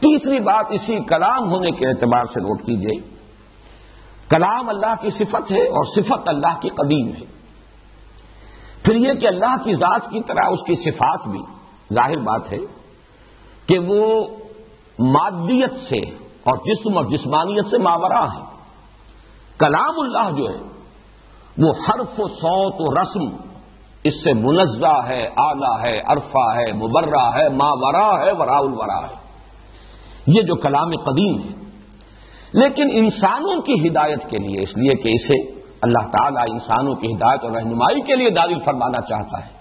تیسری بات اسی کلام ہونے کے اعتبار سے نوٹ کیجیے، کلام اللہ کی صفت ہے اور صفت اللہ کی قدیم ہے۔ پھر یہ کہ اللہ کی ذات کی طرح اس کی صفات بھی ظاہر بات ہے کہ وہ مادیت سے اور جسم اور جسمانیت سے ماورا ہے۔ کلام اللہ جو ہے وہ حرف و صوت و رسم اس سے منزہ ہے، اعلیٰ ہے، عرفہ ہے، مبرہ ہے، ماورا ہے، وراء الورا ہے، یہ جو کلام قدیم ہے۔ لیکن انسانوں کی ہدایت کے لیے، اس لیے کہ اسے اللہ تعالیٰ انسانوں کی ہدایت اور رہنمائی کے لیے نازل فرمانا چاہتا ہے،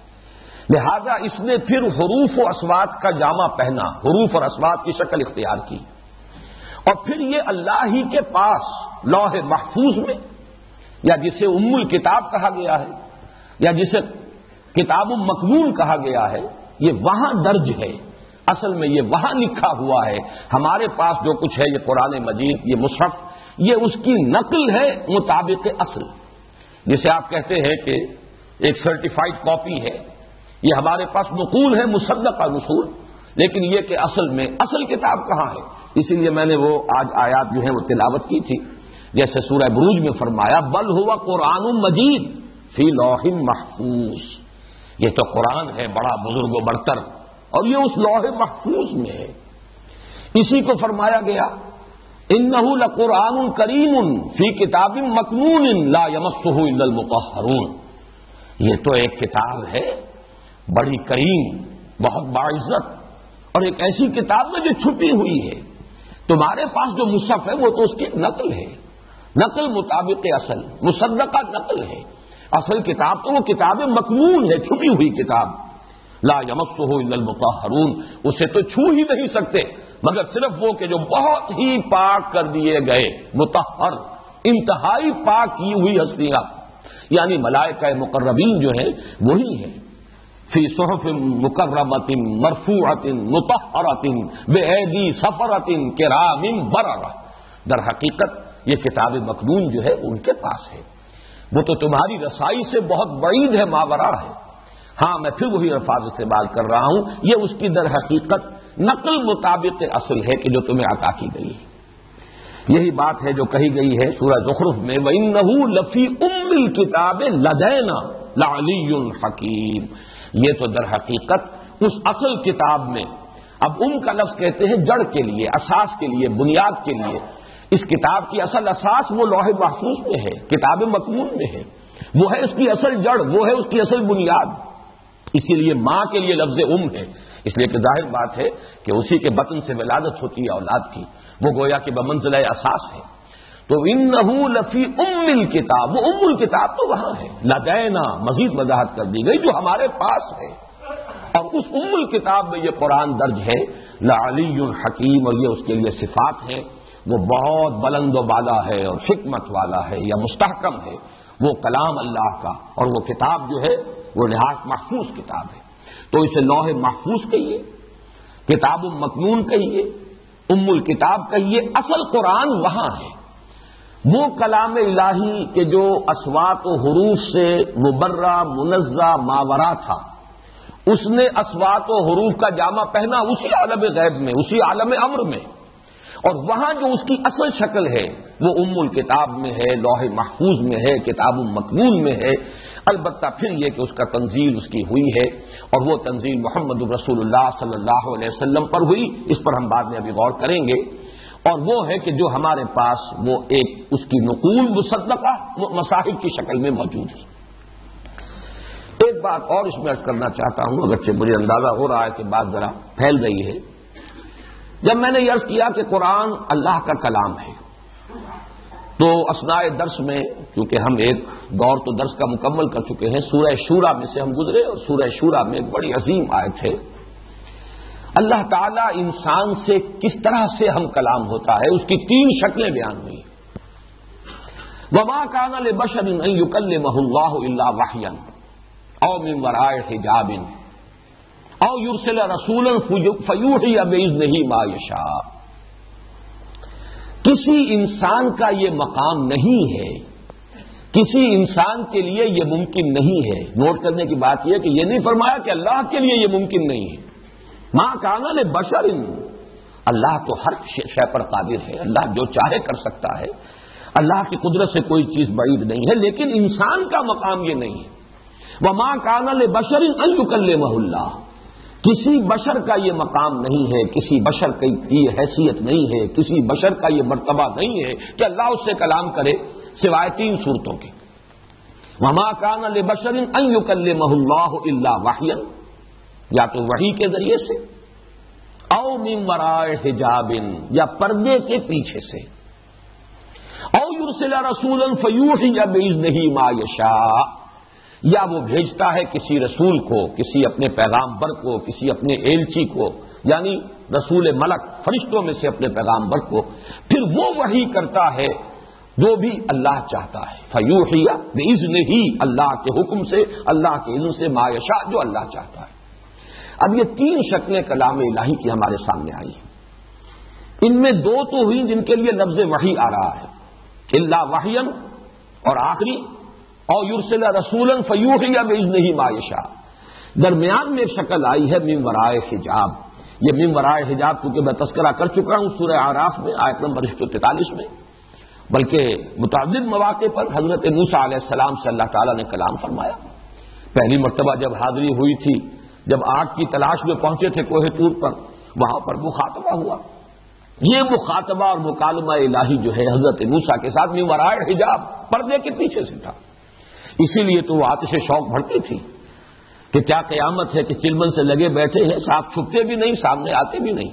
لہذا اس نے پھر حروف و اصوات کا جامہ پہنا، حروف اور اصوات کی شکل اختیار کی، اور پھر یہ اللہ ہی کے پاس لوح محفوظ میں، یا جسے ام الکتاب کہا گیا ہے یا جسے کتاب مکنون کہا گیا ہے، یہ وہاں درج ہے، اصل میں یہ وہاں لکھا ہوا ہے۔ ہمارے پاس جو کچھ ہے، یہ قرآن مجید، یہ مصحف، یہ اس کی نقل ہے مطابق اصل، جسے آپ کہتے ہیں کہ ایک سرٹیفائڈ کاپی ہے، یہ ہمارے پاس نقول ہے، مصدقہ نصول، لیکن یہ کہ اصل میں اصل کتاب کہاں ہے؟ اسی لیے میں نے وہ آج آیات جو ہیں وہ تلاوت کی تھی، جیسے سورہ بروج میں فرمایا بل ہوا قرآن مجید فی لوح محفوظ، یہ تو قرآن ہے بڑا بزرگ و برتر، اور یہ اس لوح محفوظ میں ہے۔ اسی کو فرمایا گیا انہ لقرآن کریم فی کتاب مکنون لا یمسہ الا المطہرون، یہ تو ایک کتاب ہے بڑی کریم، بہت باعزت، اور ایک ایسی کتاب میں جو چھپی ہوئی ہے۔ تمہارے پاس جو مصحف ہے وہ تو اس کی نقل ہے، نقل مطابق اصل، مصدقہ نقل ہے، اصل کتاب تو وہ کتاب مکنون ہے، چھپی ہوئی کتاب، لا یمسہ الا المطہرون، اسے تو چھو ہی نہیں سکتے مگر صرف وہ کہ جو بہت ہی پاک کر دیے گئے، مطہر، انتہائی پاک کی ہوئی ہستیاں، یعنی ملائکہ مقربین جو ہیں وہی ہیں، فی صحف مکرمۃ مرفوعۃ مطہرۃ بایدی سفرۃ کرام بررہ، در حقیقت یہ کتاب مکنون جو ہے ان کے پاس ہے، وہ تو تمہاری رسائی سے بہت بعید ہے، ماورا ہے۔ ہاں میں پھر وہی الفاظ استعمال کر رہا ہوں، یہ اس کی در حقیقت نقل مطابق اصل ہے کہ جو تمہیں عطا کی گئی ہے۔ یہی بات ہے جو کہی گئی ہے سورہ زخرف میں وَإِنَّهُ لَفِي أُمِّ الْكِتَابِ لَدَيْنَا لَعَلِيٌّ حَكِيمٌ، یہ تو در حقیقت اس اصل کتاب میں، اب کا لفظ کہتے ہیں جڑ کے لیے، اساس کے لیے، بنیاد کے لیے، اس کتاب کی اصل اساس وہ لوح محفوظ میں ہے، کتاب مکنون میں ہے، وہ ہے اس کی اصل جڑ، وہ ہے اس کی اصل بنیاد۔ اسی لیے ماں کے لیے لفظ ہے، اس لیے کہ ظاہر بات ہے کہ اسی کے بطن سے ولادت ہوتی ہے اولاد کی، وہ گویا کہ بمنزلہ اساس ہے۔ تو انہ لفی ام الکتاب، وہ ام الکتاب تو وہاں ہے، لدینا مزید وضاحت کر دی گئی جو ہمارے پاس ہے، اور اس ام الکتاب میں یہ قرآن درج ہے، لعلی حکیم، اور یہ اس کے لیے صفات ہیں، وہ بہت بلند و بالا ہے اور حکمت والا ہے یا مستحکم ہے، وہ کلام اللہ کا، اور وہ کتاب جو ہے وہ نہایت محفوظ کتاب ہے۔ تو اسے لوح محفوظ کہیے، کتاب مکنون کہیے، ام الکتاب کہیے، اصل قرآن وہاں ہے، وہ کلام الہی کے جو اصوات و حروف سے مبرہ منزہ ماورا تھا، اس نے اصوات و حروف کا جامہ پہنا اسی عالم غیب میں، اسی عالم امر میں، اور وہاں جو اس کی اصل شکل ہے وہ ام الکتاب میں ہے، لوح محفوظ میں ہے، کتاب مکنون میں ہے۔ البتہ پھر یہ کہ اس کا تنزیل اس کی ہوئی ہے، اور وہ تنزیل محمد رسول اللہ صلی اللہ علیہ وسلم پر ہوئی، اس پر ہم بعد میں ابھی غور کریں گے، اور وہ ہے کہ جو ہمارے پاس وہ ایک اس کی نقول مصدقہ مصاحف کی شکل میں موجود ہے۔ ایک بات اور اس میں عرض کرنا چاہتا ہوں، اگرچہ مجھے اندازہ ہو رہا ہے کہ بات ذرا پھیل رہی ہے۔ جب میں نے یہ عرض کیا کہ قرآن اللہ کا کلام ہے، تو اثناء درس میں کیونکہ ہم ایک دور تو درس کا مکمل کر چکے ہیں، سورہ شورا میں سے ہم گزرے، اور سورہ شورا میں ایک بڑی عظیم آیت ہے، اللہ تعالیٰ انسان سے کس طرح سے ہم کلام ہوتا ہے اس کی 3 شکلیں بیان ہوئی۔ وَمَا كَانَ لِبَشَرٍ أَن يُكَلِّمَهُ اللَّهُ إِلَّا وَحْيًا أَوْ مِن وَرَاءِ حِجَابٍ أَوْ يُرْسِلَ رَسُولًا فَيُوحِيَ بِإِذْنِهِ مَا يَشَاءُ۔ کسی انسان کا یہ مقام نہیں ہے، کسی انسان کے لیے یہ ممکن نہیں ہے۔ نوٹ کرنے کی بات یہ کہ یہ نہیں فرمایا کہ اللہ کے لیے یہ ممکن نہیں ہے، ما کان لبشر، اللہ تو ہر شے پر قادر ہے، اللہ جو چاہے کر سکتا ہے، اللہ کی قدرت سے کوئی چیز بعید نہیں ہے، لیکن انسان کا مقام یہ نہیں ہے۔ وما کان لبشر ان یکلمہ اللہ، کسی بشر کا یہ مقام نہیں ہے، کسی بشر کی یہ حیثیت نہیں ہے، کسی بشر کا یہ مرتبہ نہیں ہے کہ اللہ اس سے کلام کرے سوائے 3 صورتوں کے۔ وما کان لبشر ان یکلمہ اللہ الا وحیا، یا تو وحی کے ذریعے سے، او من وراء حجاب، یا پردے کے پیچھے سے، او یرسل رسولا فیوحی باذنہ ما یشاء، یا وہ بھیجتا ہے کسی رسول کو، کسی اپنے پیغامبر کو، کسی اپنے ایلچی کو، یعنی رسول ملک فرشتوں میں سے اپنے پیغامبر کو، پھر وہ وحی کرتا ہے جو بھی اللہ چاہتا ہے، فیوحی باذنہ، اللہ کے حکم سے، اللہ کے اذن سے، ما یشاء، جو اللہ چاہتا ہے۔ اب یہ 3 شکلیں کلام الہی کی ہمارے سامنے آئی ہیں، ان میں 2 تو ہوئی جن کے لیے لفظ وحی آ رہا ہے، الا وحیا، اور آخری او یرسل رسولا فیوحی باذنہ ما یشاء۔ درمیان میں ایک شکل آئی ہے من وراء حجاب۔ یہ من وراء حجاب کیونکہ میں تذکرہ کر چکا ہوں سورہ اعراف میں آیت نمبر 143 میں، بلکہ متعدد مواقع پر حضرت موسیٰ علیہ السلام سے اللہ تعالیٰ نے کلام فرمایا۔ پہلی مرتبہ جب حاضری ہوئی تھی، جب آگ کی تلاش میں پہنچے تھے کوہ طور پر، وہاں پر مخاطبہ ہوا۔ یہ مخاطبہ اور مکالمہ الہی جو ہے حضرت موسیٰ کے ساتھ من وراء حجاب، پردے کے پیچھے سے تھا۔ اسی لیے تو وہ آتش شوق بڑھتی تھی کہ کیا قیامت ہے کہ چلمن سے لگے بیٹھے ہیں، صاف چھپتے بھی نہیں، سامنے آتے بھی نہیں۔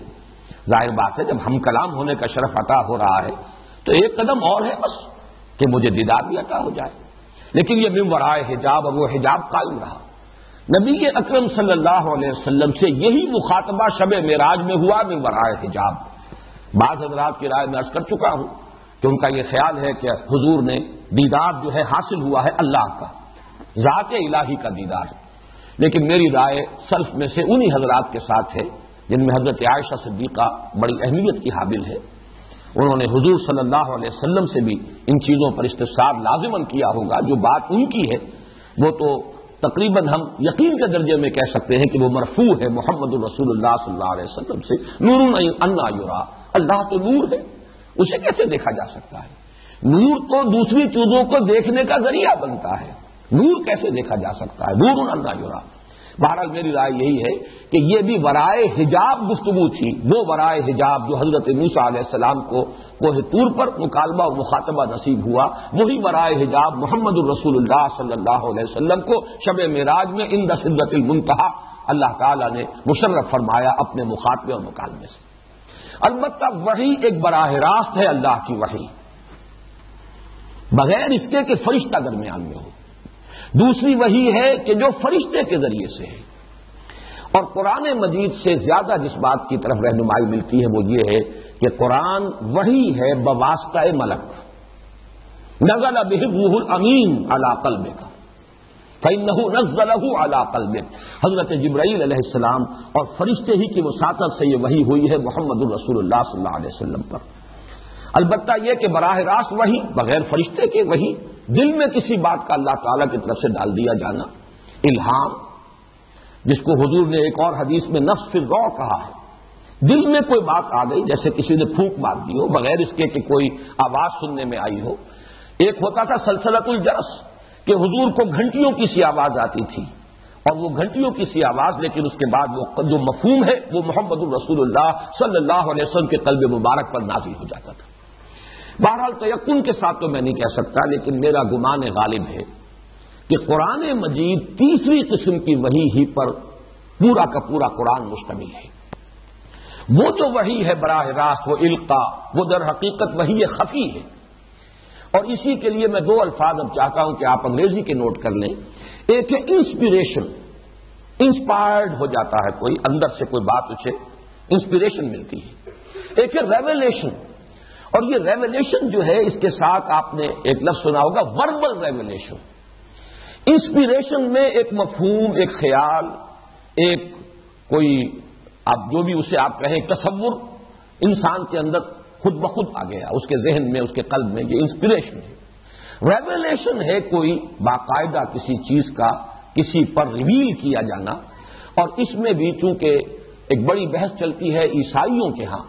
ظاہر بات ہے جب ہم کلام ہونے کا شرف عطا ہو رہا ہے تو ایک قدم اور ہے بس کہ مجھے دیدار بھی عطا ہو جائے، لیکن یہ من وراء حجاب، اور وہ حجاب قائم رہا۔ نبی اکرم صلی اللہ علیہ وسلم سے یہی مخاطبہ شب معراج میں ہوا من وراء حجاب۔ بعض حضرات کی رائے میں عرض کر چکا ہوں کہ ان کا یہ خیال ہے کہ حضور نے دیدار جو ہے حاصل ہوا ہے اللہ کا، ذات الہی کا دیدار، لیکن میری رائے سلف میں سے انہی حضرات کے ساتھ ہے جن میں حضرت عائشہ صدیقہ بڑی اہمیت کی حامل ہے۔ انہوں نے حضور صلی اللہ علیہ وسلم سے بھی ان چیزوں پر استفسار لازماً کیا ہوگا۔ جو بات ان کی ہے وہ تو تقریباً ہم یقین کے درجے میں کہہ سکتے ہیں کہ وہ مرفوع ہے محمد الرسول اللہ صلی اللہ علیہ وسلم سے، نور انا یرا، اللہ تو نور ہے، اسے کیسے دیکھا جا سکتا ہے؟ نور تو دوسری چیزوں کو دیکھنے کا ذریعہ بنتا ہے، نور کیسے دیکھا جا سکتا ہے؟ نور انا یرا۔ بہرحال میری رائے یہی ہے کہ یہ بھی ورائے حجاب گفتگو تھی، وہ ورائے حجاب جو حضرت موسیٰ علیہ السلام کو کوہ طور پر مکالمہ و مخاطبہ نصیب ہوا، وہی ورائے حجاب محمد الرسول اللہ صلی اللہ علیہ وسلم کو شب معراج میں عند سدرۃ المنتہی اللہ تعالیٰ نے مشرف فرمایا اپنے مخاطبے اور مکالمے سے۔ البتہ وحی ایک براہ راست ہے اللہ کی وحی، بغیر اس کے کہ فرشتہ درمیان میں ہو۔ دوسری وحی ہے کہ جو فرشتے کے ذریعے سے ہے، اور قرآن مجید سے زیادہ جس بات کی طرف رہنمائی ملتی ہے وہ یہ ہے کہ قرآن وحی ہے بواسطہ ملک، نزل بہ الروح الامین علی قلبک فإنہ نزلہ علی قلبک۔ حضرت جبرائیل علیہ السلام اور فرشتے ہی کی وساطت سے یہ وحی ہوئی ہے محمد الرسول اللہ صلی اللہ علیہ وسلم پر۔ البتہ یہ کہ براہ راست وحی بغیر فرشتے کے وحی، دل میں کسی بات کا اللہ تعالیٰ کی طرف سے ڈال دیا جانا، الہام، جس کو حضور نے ایک اور حدیث میں نفس فی الروع کہا ہے، دل میں کوئی بات آ گئی جیسے کسی نے پھونک مار دی ہو بغیر اس کے کہ کوئی آواز سننے میں آئی ہو۔ ایک ہوتا تھا سلسلۃ الجرس کہ حضور کو گھنٹیوں کی سی آواز آتی تھی، اور وہ گھنٹیوں کی سی آواز، لیکن اس کے بعد وہ جو مفہوم ہے وہ محمد الرسول اللہ صلی اللہ علیہ وسلم کے قلب مبارک پر نازل ہو جاتا تھا۔ بہرحال تیقن کے ساتھ تو میں نہیں کہہ سکتا، لیکن میرا گمان غالب ہے کہ قرآن مجید تیسری قسم کی وحی ہی پر پورا کا پورا قرآن مشتمل ہے۔ وہ جو وحی ہے براہ راست، وہ القا، وہ در حقیقت وحی خفی ہے۔ اور اسی کے لیے میں 2 الفاظ اب چاہتا ہوں کہ آپ انگریزی کے نوٹ کر لیں۔ ایک ہے انسپیریشن، انسپائرڈ ہو جاتا ہے کوئی، اندر سے کوئی بات اسے انسپیریشن ملتی ہے۔ ایک ہے ریویلیشن، اور یہ ریویلیشن جو ہے اس کے ساتھ آپ نے ایک لفظ سنا ہوگا وربل ریویلیشن۔ انسپیریشن میں ایک مفہوم، ایک خیال، ایک کوئی آپ جو بھی اسے آپ کہیں تصور انسان کے اندر خود بخود آ گیا، اس کے ذہن میں، اس کے قلب میں، یہ انسپیریشن ہے۔ ریویلیشن ہے کوئی باقاعدہ کسی چیز کا کسی پر ریویل کیا جانا، اور اس میں بھی چونکہ ایک بڑی بحث چلتی ہے عیسائیوں کے ہاں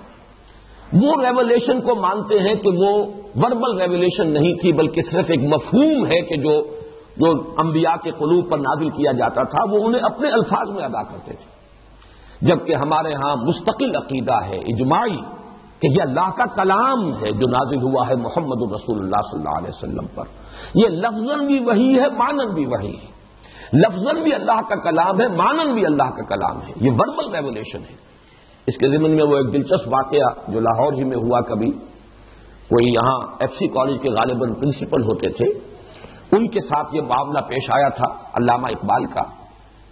وہ ریولیشن کو مانتے ہیں کہ وہ وربل ریولیشن نہیں تھی بلکہ صرف ایک مفہوم ہے کہ جو انبیاء کے قلوب پر نازل کیا جاتا تھا وہ انہیں اپنے الفاظ میں ادا کرتے تھے، جبکہ ہمارے ہاں مستقل عقیدہ ہے اجماعی کہ یہ اللہ کا کلام ہے جو نازل ہوا ہے محمد الرسول اللہ صلی اللہ علیہ وسلم پر. یہ لفظاً بھی وہی ہے، معناً بھی وہی ہے. لفظاً بھی اللہ کا کلام ہے، معناً بھی اللہ کا کلام ہے. یہ وربل ریولیشن ہے. اس کے ضمن میں وہ ایک دلچسپ واقعہ جو لاہور ہی میں ہوا، کبھی کوئی یہاں ایف سی کالج کے غالباً پرنسپل ہوتے تھے، ان کے ساتھ یہ معاملہ پیش آیا تھا علامہ اقبال کا.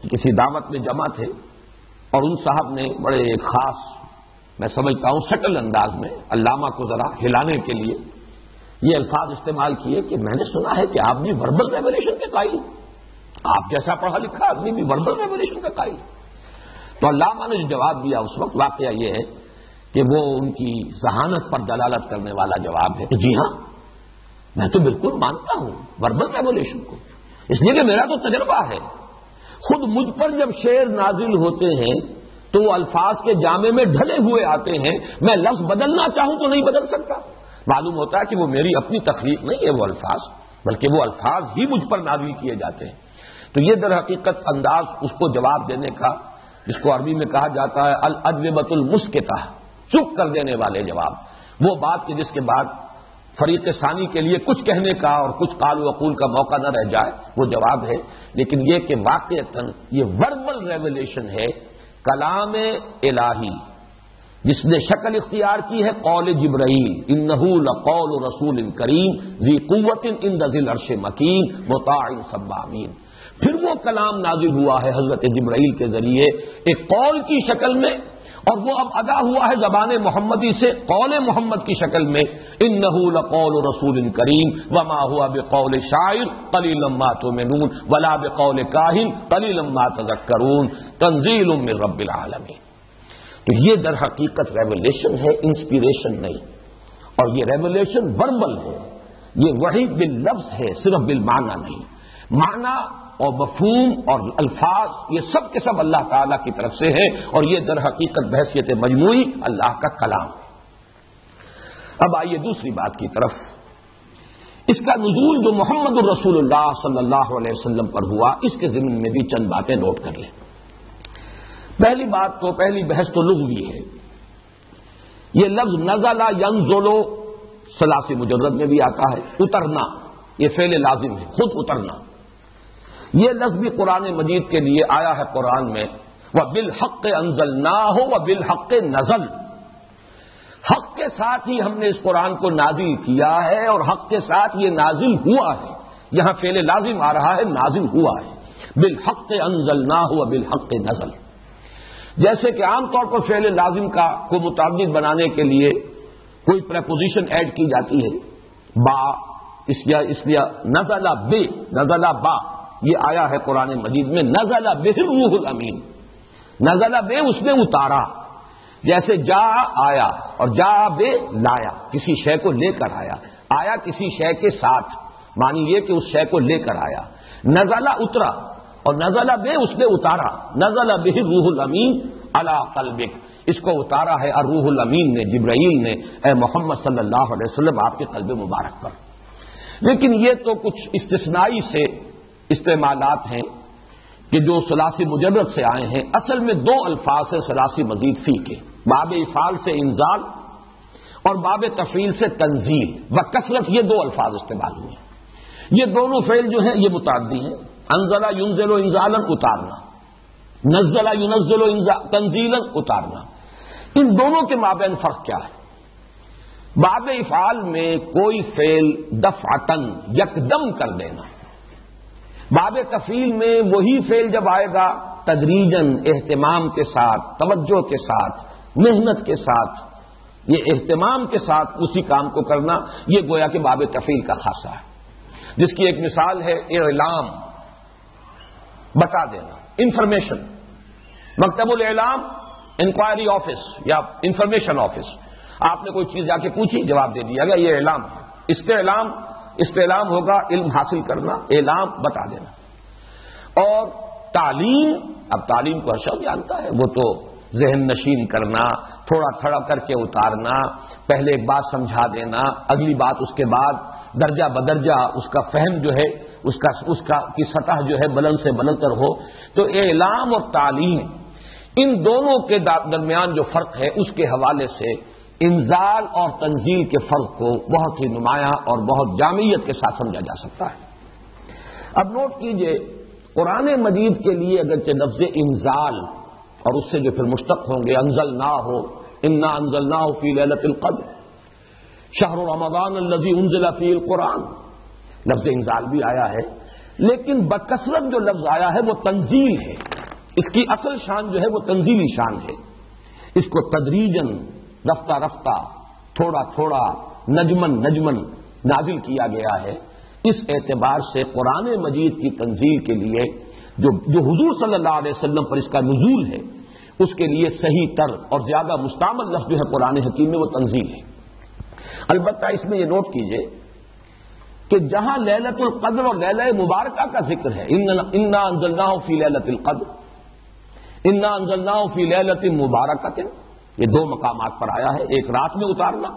کسی دعوت میں جمع تھے اور ان صاحب نے بڑے ایک خاص، میں سمجھتا ہوں سٹل انداز میں علامہ کو ذرا ہلانے کے لیے یہ الفاظ استعمال کیے کہ میں نے سنا ہے کہ آپ بھی وربل ریولیشن کے قائل، آپ جیسا پڑھا لکھا آدمی بھی وربل ریولیشن کا قائل. تو علامہ نے جو جواب دیا اس وقت، واقعہ یہ ہے کہ وہ ان کی ذہانت پر دلالت کرنے والا جواب ہے کہ جی ہاں میں تو بالکل مانتا ہوں وربل ریولیشن کو، اس لیے کہ میرا تو تجربہ ہے. خود مجھ پر جب شعر نازل ہوتے ہیں تو وہ الفاظ کے جامے میں ڈھلے ہوئے آتے ہیں، میں لفظ بدلنا چاہوں تو نہیں بدل سکتا. معلوم ہوتا ہے کہ وہ میری اپنی تخلیق نہیں ہے وہ الفاظ، بلکہ وہ الفاظ ہی مجھ پر نازل کیے جاتے ہیں. تو یہ در حقیقت انداز اس کو جواب دینے کا جس کو عربی میں کہا جاتا ہے الاجوبۃ المسکتہ، چپ کر دینے والے جواب. وہ بات کہ جس کے بعد فریق ثانی کے لیے کچھ کہنے کا اور کچھ قال و قول کا موقع نہ رہ جائے، وہ جواب ہے. لیکن یہ کہ واقعتاً یہ وربل ریولیشن ہے، کلام الہی جس نے شکل اختیار کی ہے قول جبرائیل، انہ لقول رسول کریم ذی قوت عند ذی العرش مکین مطاع ثم امین. پھر وہ کلام نازل ہوا ہے حضرت جبرائیل کے ذریعے ایک قول کی شکل میں، اور وہ اب ادا ہوا ہے زبان محمدی سے قول محمد کی شکل میں. انہ لقول رسول کریم وما هو بقول شاعر قلیلا ما تؤمنون ولا بقول کاہن قلیلا ما تذکرون تنزیل من رب العالمین. تو یہ در حقیقت ریولیشن ہے، انسپیریشن نہیں. اور یہ ریولیشن وربل ہے، یہ وحی باللفظ ہے، صرف بالمعنی نہیں. معنی اور مفہوم اور الفاظ یہ سب کے سب اللہ تعالیٰ کی طرف سے ہے، اور یہ در حقیقت بحیثیت مجموعی اللہ کا کلام. اب آئیے دوسری بات کی طرف. اس کا نزول جو محمد الرسول اللہ صلی اللہ علیہ وسلم پر ہوا، اس کے ضمن میں بھی چند باتیں نوٹ کر لیں. پہلی بحث تو لغوی ہے. یہ لفظ نزل ینزل ثلاثی مجرد میں بھی آتا ہے. اترنا یہ فعل لازم ہے، خود اترنا. یہ لفظ بھی قرآن مجید کے لیے آیا ہے قرآن میں، وَبِالْحَقِّ أَنزَلْنَاهُ وَبِالْحَقِّ نَزَلَ. حق کے ساتھ ہی ہم نے اس قرآن کو نازل کیا ہے اور حق کے ساتھ یہ نازل ہوا ہے. یہاں فعل لازم آ رہا ہے، نازل ہوا ہے. بِالْحَقِّ أَنزَلْنَاهُ وَبِالْحَقِّ نَزَلَ. جیسے کہ عام طور پر فعل لازم کو متعدد بنانے کے لیے کوئی پریپوزیشن ایڈ کی جاتی ہے، با اس لیے نزل بے، نزل با، یہ آیا ہے قرآن مجید میں. نزل بہ الروح الامین، نزل بے اس نے اتارا. جیسے جا آیا اور جا بے لایا، کسی شے کو لے کر آیا. آیا کسی شے کے ساتھ، معنی یہ کہ اس شے کو لے کر آیا. نزل اترا اور نزل بے اس نے اتارا. نزل بہ الروح الامین علی قلبک، اس کو اتارا ہے الروح الامین نے، جبرائیل نے، اے محمد صلی اللہ علیہ وسلم آپ کے قلب مبارک پر. لیکن یہ تو کچھ استثنائی سے استعمالات ہیں کہ جو ثلاثی مجرد سے آئے ہیں. اصل میں دو الفاظ ہیں ثلاثی مزید فی کے، باب افعال سے انزال اور باب تفعیل سے تنزیل. بکثرت یہ دو الفاظ استعمال ہوئے. یہ دونوں فعل جو ہیں یہ متعدی ہیں. انزل ینزل انزالا اتارنا، نزل ینزل تنزیلا اتارنا. ان دونوں کے مابین فرق کیا ہے؟ باب افعال میں کوئی فعل دفعتن یکدم کر دینا. باب تفعیل میں وہی فعل جب آئے گا تدریجاً، اہتمام کے ساتھ، توجہ کے ساتھ، محنت کے ساتھ، یہ اہتمام کے ساتھ اسی کام کو کرنا، یہ گویا کہ باب تفعیل کا خاصہ ہے. جس کی ایک مثال ہے اعلام، بتا دینا، انفارمیشن. مکتب الاعلام انکوائری آفس یا انفارمیشن آفس. آپ نے کوئی چیز جا کے پوچھی، جواب دے دیا گیا، یہ اعلام ہے. استعلام ہوگا علم حاصل کرنا، اعلام بتا دینا. اور تعلیم، اب تعلیم کو ہر شخص جانتا ہے، وہ تو ذہن نشین کرنا، تھوڑا تھوڑا کر کے اتارنا، پہلے ایک بات سمجھا دینا، اگلی بات اس کے بعد درجہ بدرجہ اس کا فہم جو ہے اس کا کی سطح جو ہے بلند سے بلند تر ہو۔ تو اعلام اور تعلیم ان دونوں کے درمیان جو فرق ہے اس کے حوالے سے انزال اور تنزیل کے فرق کو بہت ہی نمایاں اور بہت جامعیت کے ساتھ سمجھا جا سکتا ہے۔ اب نوٹ کیجئے، قرآن مجید کے لیے اگرچہ لفظ انزال اور اس سے جو پھر مشتق ہوں گے انزلنا ہو، انا انزلناہ فی لیلۃ القدر، شہر رمضان الذی انزل فیہ القرآن، لفظ انزال بھی آیا ہے، لیکن بکثرت جو لفظ آیا ہے وہ تنزیل ہے۔ اس کی اصل شان جو ہے وہ تنزیلی شان ہے۔ اس کو تدریجاً، رفتہ رفتہ، تھوڑا تھوڑا، نجمن نجمن نازل کیا گیا ہے۔ اس اعتبار سے قرآن مجید کی تنزیل کے لیے جو حضور صلی اللہ علیہ وسلم پر اس کا نزول ہے، اس کے لیے صحیح تر اور زیادہ مستعمل لفظ جو ہے قرآن حکیم میں وہ تنزیل ہے۔ البتہ اس میں یہ نوٹ کیجئے کہ جہاں لیلۃ القدر اور لیلہ مبارکہ کا ذکر ہے، انا انزلناہ فی لیلۃ القدر، انا انزلناہ فی لیلۃ مبارکۃ، یہ دو مقامات پر آیا ہے، ایک رات میں اتارنا،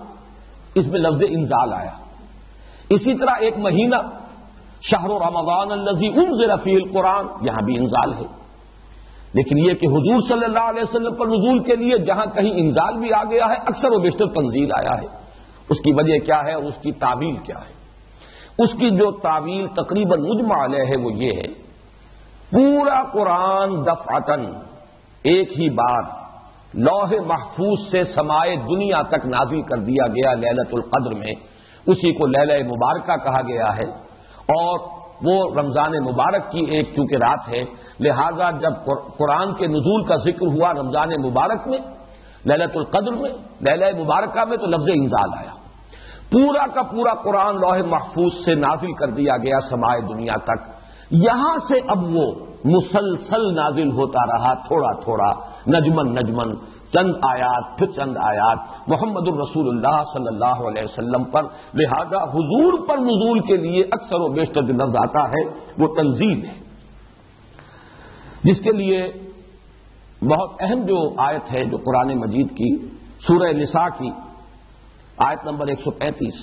اس میں لفظ انزال آیا۔ اسی طرح ایک مہینہ، شہر رمضان الذی انزل فیہ القرآن، یہاں بھی انزال ہے۔ لیکن یہ کہ حضور صلی اللہ علیہ وسلم پر نزول کے لیے جہاں کہیں انزال بھی آ گیا ہے، اکثر و بیشتر تنزیل آیا ہے۔ اس کی وجہ کیا ہے اور اس کی تعویل کیا ہے؟ اس کی جو تعویل تقریباً مجمع علیہ ہے وہ یہ ہے، پورا قرآن دفعتاً ایک ہی بار لوح محفوظ سے سمائے دنیا تک نازل کر دیا گیا لیلۃ القدر میں، اسی کو لیلہ مبارکہ کہا گیا ہے۔ اور وہ رمضان مبارک کی ایک چونکہ رات ہے، لہذا جب قرآن کے نزول کا ذکر ہوا رمضان مبارک میں، لیلۃ القدر میں، لیلہ مبارکہ میں، تو لفظ انزال آیا۔ پورا کا پورا قرآن لوح محفوظ سے نازل کر دیا گیا سمائے دنیا تک۔ یہاں سے اب وہ مسلسل نازل ہوتا رہا، تھوڑا تھوڑا، نجمن نجمن، چند آیات پھر چند آیات محمد الرسول اللہ صلی اللہ علیہ وسلم پر۔ لہذا حضور پر نزول کے لیے اکثر و بیشتر جو لفظ آتا ہے وہ تنزیل ہے، جس کے لیے بہت اہم جو آیت ہے جو قرآن مجید کی سورہ نساء کی آیت نمبر 135،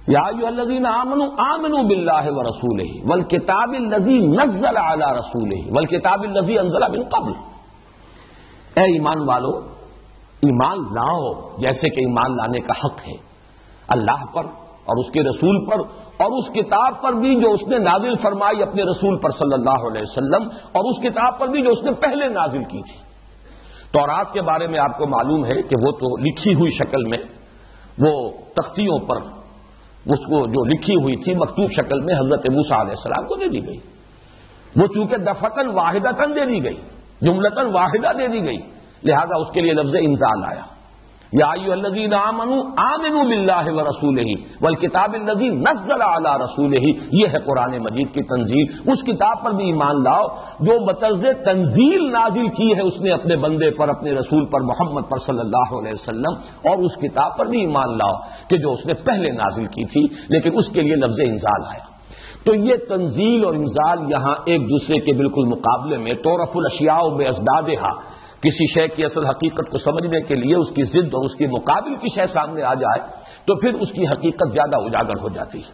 یا ایھا الذین آمنوا آمنوا باللہ ورسولہ والکتاب الذی نزل علی رسولہ والکتاب الذی انزل من قبل، اے ایمان والو ایمان لاؤ جیسے کہ ایمان لانے کا حق ہے اللہ پر اور اس کے رسول پر اور اس کتاب پر بھی جو اس نے نازل فرمائی اپنے رسول پر صلی اللہ علیہ وسلم، اور اس کتاب پر بھی جو اس نے پہلے نازل کی تھی۔ تورات کے بارے میں آپ کو معلوم ہے کہ وہ تو لکھی ہوئی شکل میں، وہ تختیوں پر اس کو جو لکھی ہوئی تھی مکتوب شکل میں حضرت موسیٰ علیہ السلام کو دے دی گئی۔ وہ چونکہ دفعتاً واحدتاً دے دی گئی، جملتاً واحدہ دے دی گئی، لہذا اس کے لیے لفظ انزال آیا۔ یا ایھا الذین آمنوا آمنوا باللہ ورسولہ والکتاب الذی نزل علی رسولہ، یہ ہے قرآن مجید کی تنزیل۔ اس کتاب پر بھی ایمان لاؤ جو بطرز تنزیل نازل کی ہے اس نے اپنے بندے پر، اپنے رسول پر، محمد پر صلی اللہ علیہ وسلم، اور اس کتاب پر بھی ایمان لاؤ کہ جو اس نے پہلے نازل کی تھی، لیکن اس کے لیے لفظ انزال آیا۔ تو یہ تنزیل اور انزال یہاں ایک دوسرے کے بالکل مقابلے میں، تعرف الاشیاء بازدادھا، کسی شے کی اصل حقیقت کو سمجھنے کے لیے اس کی ضد اور اس کی مقابل کی شے سامنے آ جائے تو پھر اس کی حقیقت زیادہ اجاگر ہو جاتی ہے۔